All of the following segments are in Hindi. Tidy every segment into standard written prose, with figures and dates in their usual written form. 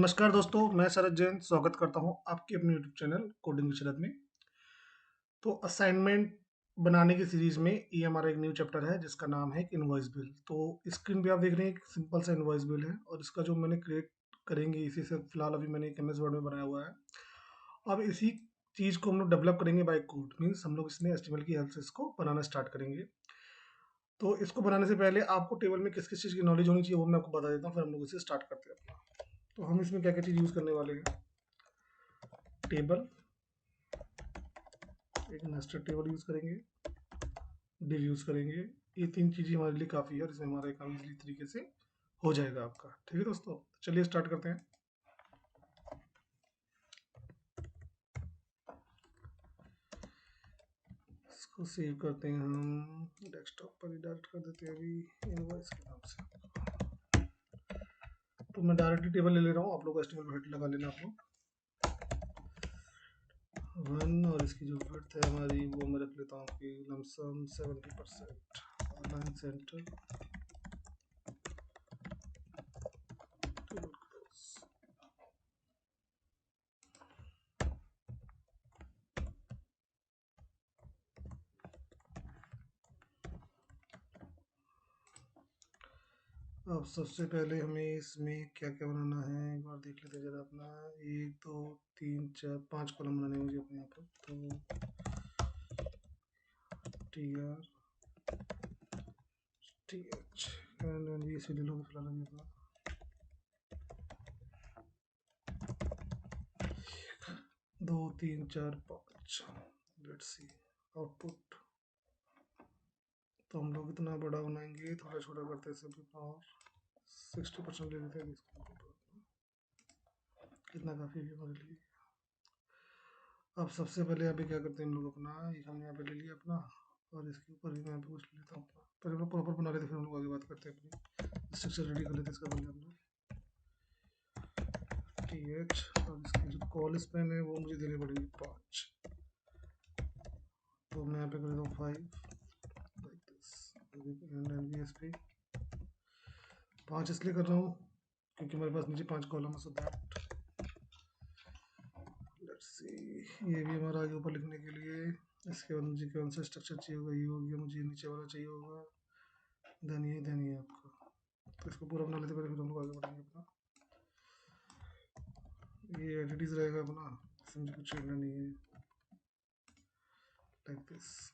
नमस्कार दोस्तों, मैं शरद जैन स्वागत करता हूं आपके अपने यूट्यूब चैनल कोडिंग विद शरद में। तो असाइनमेंट बनाने की सीरीज में ये हमारा एक न्यू चैप्टर है जिसका नाम है इनवॉइस बिल। तो स्क्रीन पे आप देख रहे हैं एक सिंपल सा इनवॉइस बिल है और इसका जो मैंने क्रिएट करेंगे इसी से फिलहाल अभी मैंने एक एमएस वर्ड में बनाया हुआ है। अब इसी चीज़ को हम लोग डेवलप करेंगे बाय कोड, मीन्स हम लोग इसमें एचटीएमएल की हेल्प से इसको बनाना स्टार्ट करेंगे। तो इसको बनाने से पहले आपको टेबल में किस किस चीज़ की नॉलेज होनी चाहिए वो मैं आपको बता देता हूँ, फिर हम लोग इसे स्टार्ट करते हैं अपना। तो हम इसमें क्या क्या चीज़ यूज़ करने वाले हैं। टेबल, एक नेस्टेड टेबल यूज़ करेंगे, डिव यूज़ करेंगे। ये तीन चीज़ें हमारे लिए काफ़ी है और इसमें हमारा काम इजीली तरीके से हो जाएगा आपका। ठीक है दोस्तों, चलिए स्टार्ट करते हैं। इसको सेव करते हैं, हम डेस्कटॉप पर ही डायरेक्ट कर देते हैं अभी इनवॉइस के नाम से। तो मैं डायरेक्टली टेबल ले ले रहा हूँ, आप लोग एस्टिमेट हेड लगा लेना आप लोग। 1 और इसकी जो विड्थ है हमारी वो मैं रख लेता हूँ कि लमसम 70%। लाइन सेंटर, अब सबसे पहले हमें इसमें क्या क्या बनाना है एक बार देख लेते हैं जरा अपना। 1 2 3 4 5 कॉलम बनाने हैं मुझे अपने यहाँ पर। तो T R T H and ये सी डी लोग फिलहाल अभी अपना 2 3 4 5। Let's see output. तो हम लोग इतना बड़ा बनाएंगे, थोड़ा छोटा करते हैं सभी और 60% ले लेते हैं इसको। कितना काफ़ी है हमारे लिए। अब सबसे पहले यहाँ पे क्या करते हैं हम लोग अपना, ये हमने यहाँ पे ले लिया अपना और इसके ऊपर भी मैं यहाँ पे कुछ लेता हूँ अपना। पहले हम लोग प्रॉपर बना लेते, फिर हम लोग आगे बात करते हैं अपनी स्ट्रक्चर रेडी कर लेते हैं। इसका पहले हम लोग टी एच और इसकी जो कॉल स्पेन है वो मुझे देने पड़ेगी 5। तो मैं यहाँ पे कर देता हूँ 5 लाइक दिस एंड एनवीएसपी 5 इसलिए कर रहा हूँ क्योंकि मेरे पास नीचे 5 कॉलम है। सो दैट लेट्स सी, ये भी हमारा आगे ऊपर लिखने के लिए। इसके बाद मुझे कौन सा स्ट्रक्चर चाहिए होगा, ये हो गया, मुझे नीचे वाला चाहिए होगा, देन ये आपका। तो इसको पूरा बना लेते पहले, फिर हम लोग आगे बढ़ेंगे अपना। ये एडिटीज रहेगा अपना, इसमें मुझे कुछ छेड़ना नहीं है, लाइक दिस।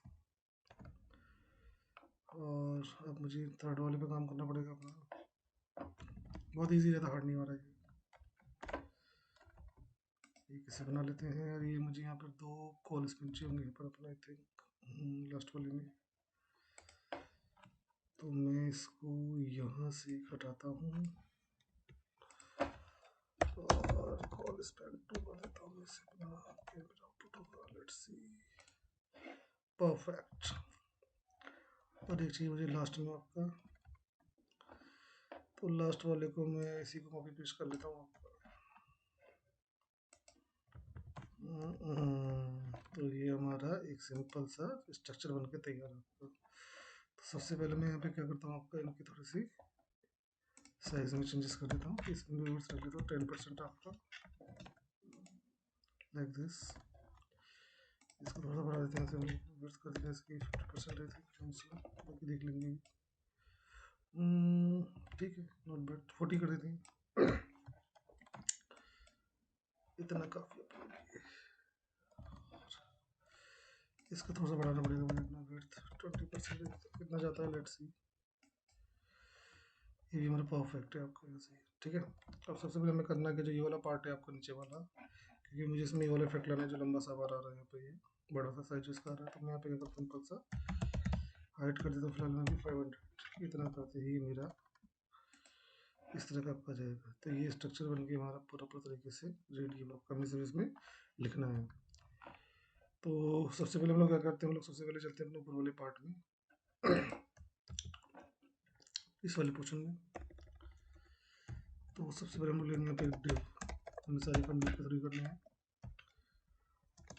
और अब मुझे थर्ड वाले पे काम करना पड़ेगा अपना। बहुत इजी रहता, हार्ड नहीं हो रहा है। ये कैसे बना लेते हैं, और ये मुझे यहाँ पर 2 कॉल स्पिन चाहिए होंगे पर अपना आई थिंक लास्ट वाले में। तो मैं इसको यहाँ से हटाता हूँ और कॉल स्पैन 2 कर देता हूँ। इसे अपना कैमरा आउटपुट होगा, लेट्स सी, परफेक्ट। और एक चीज़ मुझे लास्ट में आपका, तो लास्ट वाले को मैं इसी को कॉपी पेस्ट कर लेता हूँ आपका। तो ये हमारा एक सिंपल सा स्ट्रक्चर बन के तैयार है आपका। तो सबसे पहले मैं यहाँ पे क्या करता हूँ आपका, इनकी थोड़ी सी साइज में चेंजेस कर देता हूँ। इसमें व्यूअर्स रख लेता हूँ 10% आपका, लाइक दिस। इसको थोड़ा सा बढ़ा देते हैं, व्यूअर्स कर देते हैं इसकी 50% रहती है, बाकी देख लेंगे। ठीक है, नॉट बैड, 40 कर देते हैं। इतना काफ़ी अपने लिए। इसको थोड़ा सा बढ़ाना पड़ेगा मुझे अपना विड्थ 20%, कितना जाता है लेट्स सी। ये भी हमारा परफेक्ट है आपका ऐसे, ठीक है। अब सबसे पहले हमें करना है कि जो ये वाला पार्ट है आपका नीचे वाला, क्योंकि मुझे इसमें ये वाला इफेक्ट लाना है जो लंबा सा बार आ रहा है यहाँ पे, ये बड़ा सा साइज इसका आ रहा है। तो मैं यहाँ पे क्या करता हूँ, सिंपल सा हाइट कर देता हूँ फिलहाल मैं भी 500। इतना करते ही मेरा इस तरह का आपका जाएगा। तो ये स्ट्रक्चर बन के हमारा पूरा तरीके से रेडी है, कमी से इसमें लिखना है। तो सबसे पहले हम लोग क्या करते हैं, हम लोग सबसे पहले चलते हैं अपने ऊपर वाले पार्ट में, इस वाले पोर्शन में। तो सबसे पहले हम लोग लेंगे यहाँ पे डिव, हमें सारे कंप्लीट थ्री करने हैं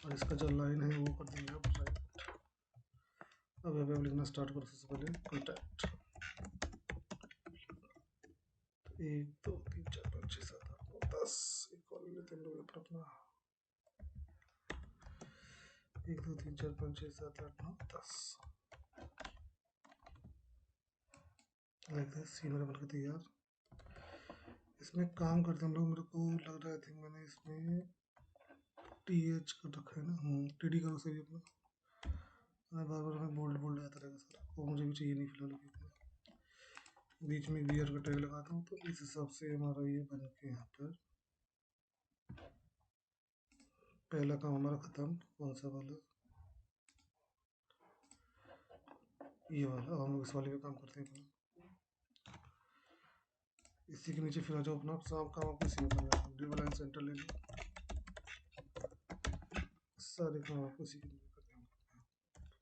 और इसका जो लाइन है वो कर देंगे आप राइट। अब यहाँ पे हम लिखना स्टार्ट करो। सबसे पहले कॉन्टैक्ट 1 2 3 4 5 6 7 8 9 10 एक और लेते हैं लोग अपना 1 2 3 4 5 6 7 8 9 10 लाइक दिस। ये मेरा बनकर तैयार। इसमें काम करते हैं हम लोग। मेरे को लग रहा है, आई थिंक मैंने इसमें TH का रखा है ना, TD का उसे भी अपना बार बार हमें बोल्ड बोल्ड आता रहेगा सर, वो मुझे भी चाहिए नहीं फिलहाल। बीच में गियर का टैग लगाता हूँ, तो इस हिसाब से हमारा ये बन के यहाँ पर पहला काम हमारा खत्म। कौन सा वाला? ये वाला। अब हम लोग इस वाले पे काम करते हैं। इसी के नीचे फिर आ जाओ अपना सब काम आपको इसी में करना है। ड्रिबल लाइन सेंटर ले लो, सारे काम आपको इसी के नीचे करने हैं।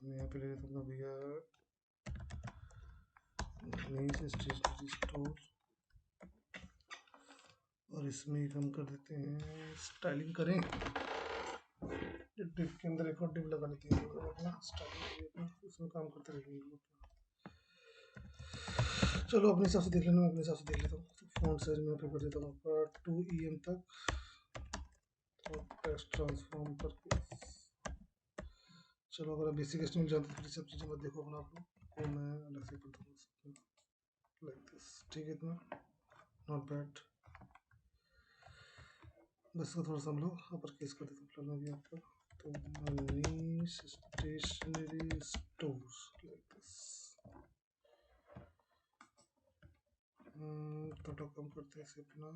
मैं यहाँ पे ले लेता हूँ अपना भैया नई स्टेशनरी स्टोर, और इसमें एक हम कर देते हैं स्टाइलिंग करें। डिप के अंदर एक और डिप लगा लेते हैं अपना स्टाइलिंग, इसमें काम करते रहेंगे। चलो अपने हिसाब से देख लेना, मैं अपने हिसाब से देख लेता हूँ। तो फ़ॉन्ट साइज में कर देता हूँ आपका 2 EM तक, और टेक्स्ट ट्रांसफॉर्म करके। चलो अगर आप बेसिक एस्टिमेट जानते हैं, फिर सब चीज़ें मत देखो अपना, आप लोग को मैं अलग से करता हूँ लाइक दिस। ठीक है, इतना नॉट बैड। बस इसको थोड़ा सा हम लोग अपर केस कर देते हैं फिलहाल मैं भी आपका। तो मनी स्टेशनरी स्टोर लाइक दिस। थोड़ा कम करते हैं इसे अपना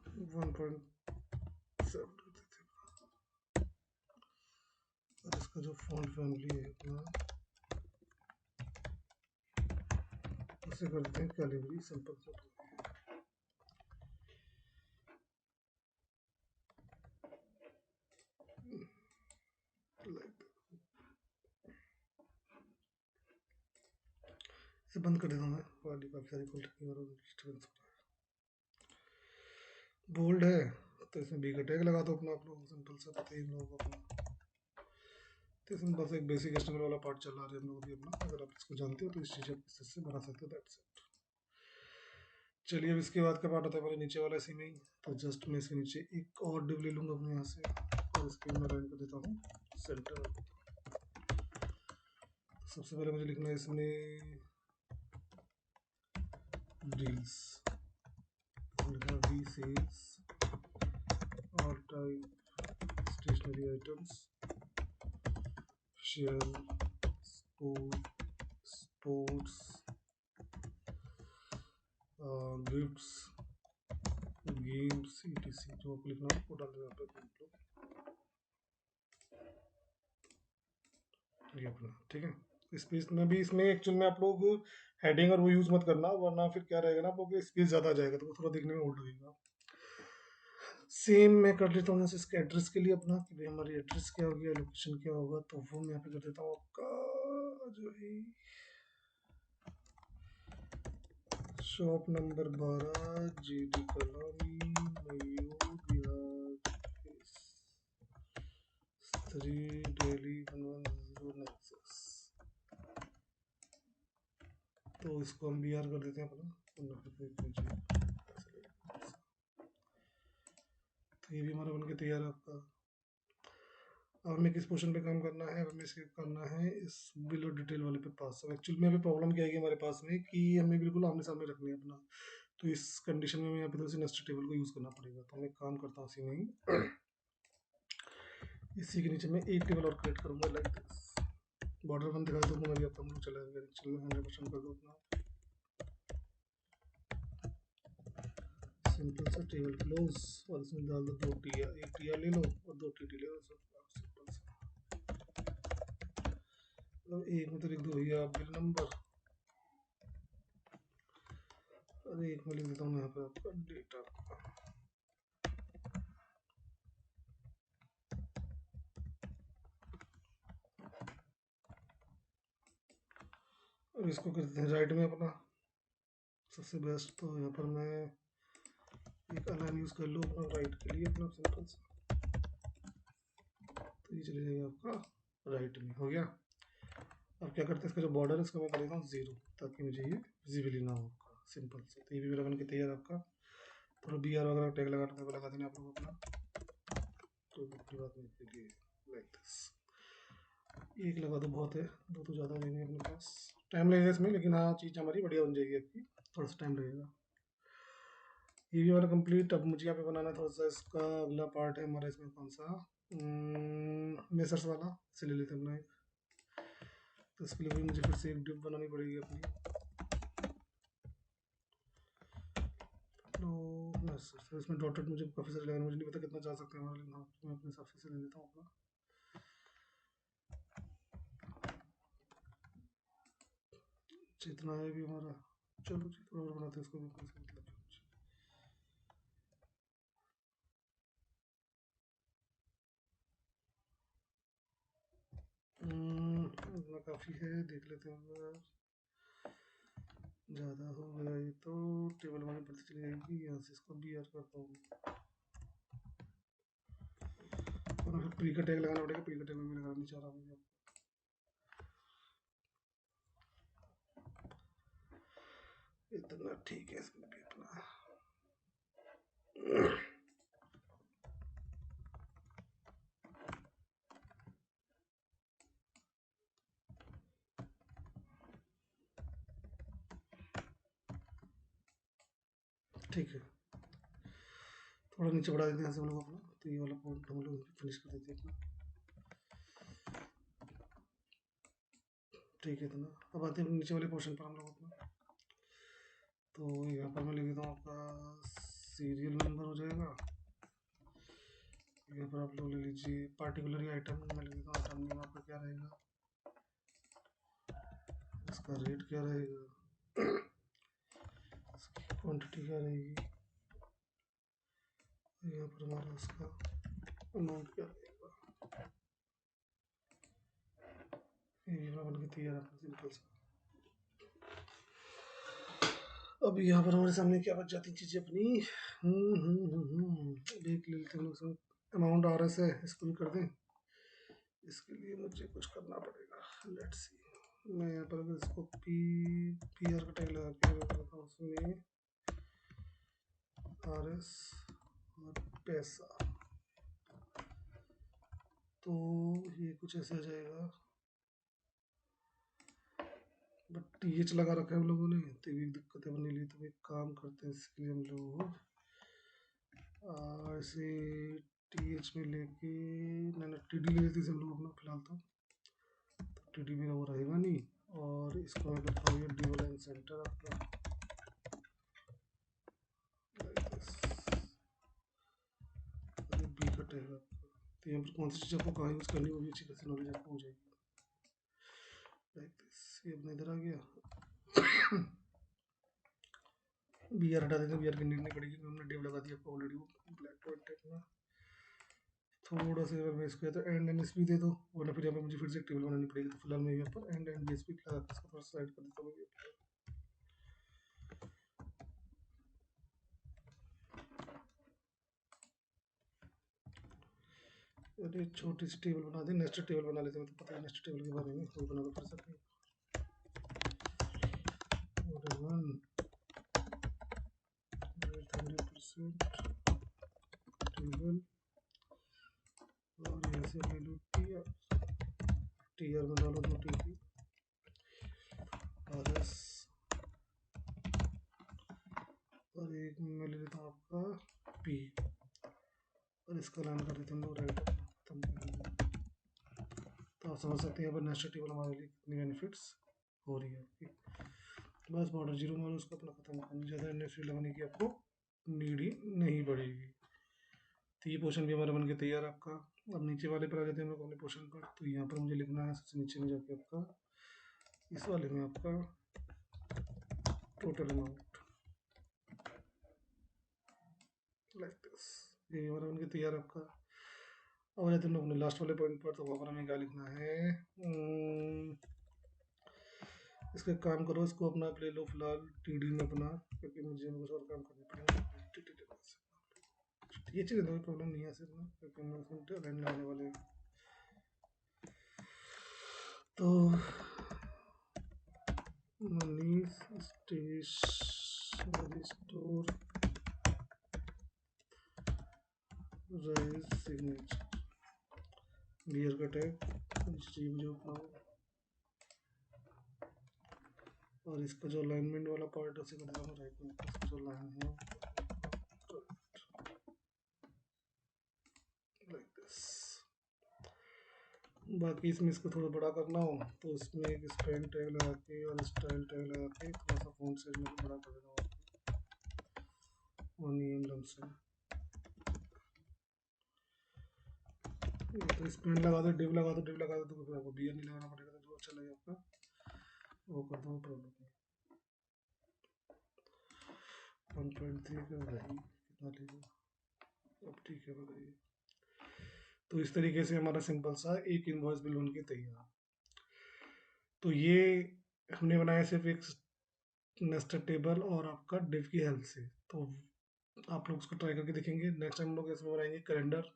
1.7 कर देते हैं। और इसका जो फॉन्ट फैमिली है अपना, उसे कर देते हैं कैलिबरी सिंपल सा। इसे बंद कर देता हूँ मैं, वाली काफ़ी सारी खोल रखी है और डिस्टर्बेंस हो रहा है। बोल्ड है तो इसमें बी का टैग लगा दो अपना, आप लोग सिंपल सा पता ही हम लोगों को अपना। तो इसमें बस एक बेसिक एस्टिमेट वाला पार्ट चल रहा है हम लोग भी अपना। अगर आप इसको जानते हो तो इस चीज़ से बना सकते हो, दैट्स इट। चलिए अब इसके बाद का पार्ट आता है हमारे नीचे वाला इसी में ही। तो जस्ट मैं इसके नीचे एक और डिव ले लूँगा अपने यहाँ से, और इसके मैं लाइन कर देता हूँ सेंटर। सबसे पहले मुझे लिखना है इसमें डील्स, डी sales all type stationery items, share, sports, gifts, games, etc। जो आपको लिखना है वो डाल देना पे ये अपना। ठीक है, स्पेस में भी इसमें एक्चुअल में आप लोग हेडिंग और वो यूज मत करना, वरना फिर क्या रहेगा ना, आप लोग स्पेस ज़्यादा आ जाएगा तो वो थोड़ा देखने में ओल्ड लगेगा। सेम मैं कर लेता हूँ इसके एड्रेस के लिए अपना, कि भाई हमारी एड्रेस क्या होगी या लोकेशन क्या होगा, तो वो मैं यहाँ पे कर देता हूँ आपका जो है शॉप नंबर 12 GD कॉलोनी मयूर बिहार 3 दिल्ली 11096। तो इसको हम BR कर देते हैं अपना। तो ये भी हमारा बनके तैयार है आपका। अब हमें किस पोर्शन पे काम करना है? हमें इसके करना है इस बिलो डिटेल वाले पे पास। अब एक्चुअल में अभी प्रॉब्लम क्या है हमारे पास में, कि हमें बिल्कुल आमने सामने रखनी है अपना। तो इस कंडीशन में हमें यहाँ पे थोड़ी सी नेस्टेड टेबल को यूज़ करना पड़ेगा। तो मैं काम करता हूँ इसी में ही। इसी के नीचे मैं एक टेबल और क्रिएट करूँगा लाइक दिस। बॉर्डर वन दिखा दूँगा मैं भी, आपका मुझे चलेगा। एक्चुअल में 100% कर दो अपना सिंपल सा टेबल क्लोज, और इसमें डाल दो 2 TR, एक TR ले लो और 2 TT ले लो। सिंपल सा, मतलब एक में तो लिख दो भैया बिल नंबर, और एक में लिख देता हूँ यहाँ पे आपका डेटा। और इसको कर देते हैं राइट में अपना सबसे बेस्ट। तो यहाँ पर मैं एक अलाइन यूज़ कर लूँ अपना राइट के लिए अपना सिंपल सा। तो ये चले जाएगा आपका राइट में, हो गया। अब क्या करते हैं, इसका जो बॉर्डर है इसका मैं कर देता हूँ 0, ताकि मुझे ये विजिबल ना हो। सिंपल से। तो ये भी मेरा बन के तैयार आपका। थोड़ा बी आर वगैरह टैग लगा देना आप लोग अपना, तो बड़ी बात नहीं है। लाइक दिस एक लगा दो बहुत है, दो तो ज़्यादा देंगे अपने पास, टाइम लगेगा इसमें, लेकिन हाँ चीज़ हमारी बढ़िया बन जाएगी आपकी, थोड़ा सा टाइम लगेगा। ये भी हमारा कंप्लीट। अब मुझे यहाँ पे बनाना थोड़ा सा, इसका अगला पार्ट है हमारा इसमें कौन सा, मेसर्स वाला, इसे ले लेते हैं अपना एक। तो इसके लिए भी मुझे फिर से एक डिप बनानी पड़ेगी अपनी। तो मेसर्स इसमें डॉटेड मुझे काफ़ी सारे लगाना, मुझे नहीं पता कितना जा सकते हैं हमारे, लेकिन हाँ मैं अपने हिसाब से ले लेता हूँ अपना। जितना है भी हमारा, चलो जी थोड़ा और बनाते हैं इसको भी, मतलब इतना काफ़ी है, देख लेते हैं अगर ज़्यादा हो गया ये तो टेबल बनानी पड़ती चली जाएगी। यहाँ से इसको बी आर करता हूँ, और फिर प्री का टैग लगाना पड़ेगा, प्री का टैग में लगाना नहीं चाह रहा मुझे। इतना ठीक है इसमें भी अपना। ठीक है, थोड़ा नीचे बढ़ा देते हैं यहाँ से हम लोग अपना, तो ये वाला पॉइंट हम लोग फिनिश कर देते हैं अपना। ठीक है इतना। अब आते हैं नीचे वाले पोर्शन पर हम लोग अपना। तो यहाँ पर मैं लिख देता हूँ आपका सीरियल नंबर हो जाएगा। यहाँ पर आप लोग ले लीजिए पार्टिकुलर आइटम, मैं लिख देता हूँ आइटम नेम आपका क्या रहेगा, इसका रेट क्या रहेगा, इसकी क्वांटिटी क्या रहेगी, यहाँ पर हमारा उसका अमाउंट क्या रहेगा। ये बन के तैयार है सिंपल सा। अब यहाँ पर हमारे सामने क्या बच जाती चीज़ें अपनी, देख लेते हैं लोग। अमाउंट आ रहा है, इसको भी कर दें। इसके लिए मुझे कुछ करना पड़ेगा, लेट्स सी। मैं यहाँ पर अगर इसको पी पी आर का टैग लगा के रखता हूँ उसमें आर एस और पैसा, तो ये कुछ ऐसे आ जाएगा। बट टी एच लगा रखा है हम लोगों ने, तो ये दिक्कत है बनने लिए। तो एक काम करते हैं, इसके लिए हम लोग ऐसे टी एच में लेके मैंने टी डी ले लेते हम लोग अपना फिलहाल। तो टी डी मेरा वो रहेगा नहीं, और इसको मैं करता हूँ ये डी लाइन सेंटर आपका, बी कटेगा। तो यहाँ पर कौन सी चीज़ आपको कहाँ यूज़ करनी है वो भी अच्छी खासी नॉलेज आपको हो जाएगी। लाइक दिस, ये अपने इधर आ गया। बी आर हटा देते हैं, बी आर की नीड नहीं पड़ेगी, हमने डिव लगा दिया आपको ऑलरेडी, वो ब्लैक पॉइंट टाइप में। थोड़ा सा मैं इसको तो एंड एन एस पी दे दो, वरना फिर यहाँ पर मुझे फिर से एक टेबल बनानी पड़ेगी। तो फिलहाल मैं यहाँ पर and N D S P लगा के इसको थोड़ा साइड कर देता हूँ। अरे छोटी सी टेबल बना दे, नेस्टेड टेबल बना लेते हैं, तो पता है नेस्टेड टेबल के बारे में, वो बना दो फिर से। ऑर्डर 1 100% टेबल, और यहाँ से ले लो टी आर, टी आर में डालो दो टी पी आर एस, और एक मैं ले लेता हूँ आपका पी, और इसका नाम कर देते हैं हम लोग राइट खत्म। तो आप समझ सकते हैं यहाँ पर नेस्टेड टेबल हमारे लिए कितनी बेनिफिट्स हो रही है आपकी। बस बॉर्डर जीरो मारो, उसको अपना खत्म करना, ज़्यादा एनएफसी लगाने की आपको नीड ही नहीं पड़ेगी। तो ये पोर्शन भी हमारा बन के तैयार आपका। अब नीचे वाले पर आ जाते हैं हम लोग अपने पोर्शन पर। तो यहाँ पर मुझे लिखना है सबसे नीचे में जाके आपका, इस वाले में आपका टोटल अमाउंट, लाइक दिस। ये हमारा बन के तैयार आपका। अब आ जाते हैं हम लोग अपने लास्ट वाले पॉइंट पर। तो वहाँ पर हमें क्या लिखना है, इसका काम करो, इसको अपना ले लो फिलहाल टी डी में अपना, क्योंकि मुझे कुछ और काम करने पड़ेंगे। ये चीज़ कोई प्रॉब्लम नहीं है सिर्फ ना, क्योंकि हम उसमें लाइन लगाने वाले हैं। तो Manish stationery store rise signature clear का टैग रिसीव जो और इसका जो अलाइनमेंट वाला पार्ट है उसे कर देना राइट में, इसका जो लाइन है लाइक दिस। बाकी इसमें इसको थोड़ा बड़ा करना हो तो इसमें एक स्पेन टैग लगा के और स्टाइल टैग लगा के थोड़ा सा फॉन्ट साइज में बड़ा कर देना और नियम लम से तो स्पेन लगा दो, डिव लगा दो, डिव लगा दो, तो फिर आपको बियर नहीं लगाना पड़ेगा, तो जो अच्छा लगे आपका वो कर दो, प्रॉब्लम नहीं। 1.3 का रही कितना लेगा, अब ठीक है बताइए। तो इस तरीके से हमारा सिंपल सा एक इनवॉइस बिल बन के तैयार। तो ये हमने बनाया सिर्फ एक नेस्टेड टेबल और आपका डिव की हेल्प से। तो आप लोग उसको ट्राई करके देखेंगे। नेक्स्ट टाइम हम लोग इसमें बनाएंगे कैलेंडर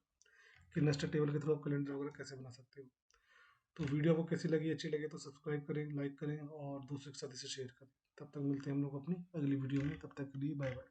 कि नेस्टेड टेबल के थ्रू आप कैलेंडर वगैरह कैसे बना सकते हो। तो वीडियो आपको कैसी लगी, अच्छी लगे तो सब्सक्राइब करें, लाइक करें और दूसरे के साथ इसे शेयर करें। तब तक मिलते हैं हम लोग अपनी अगली वीडियो में, तब तक के लिए बाय बाय।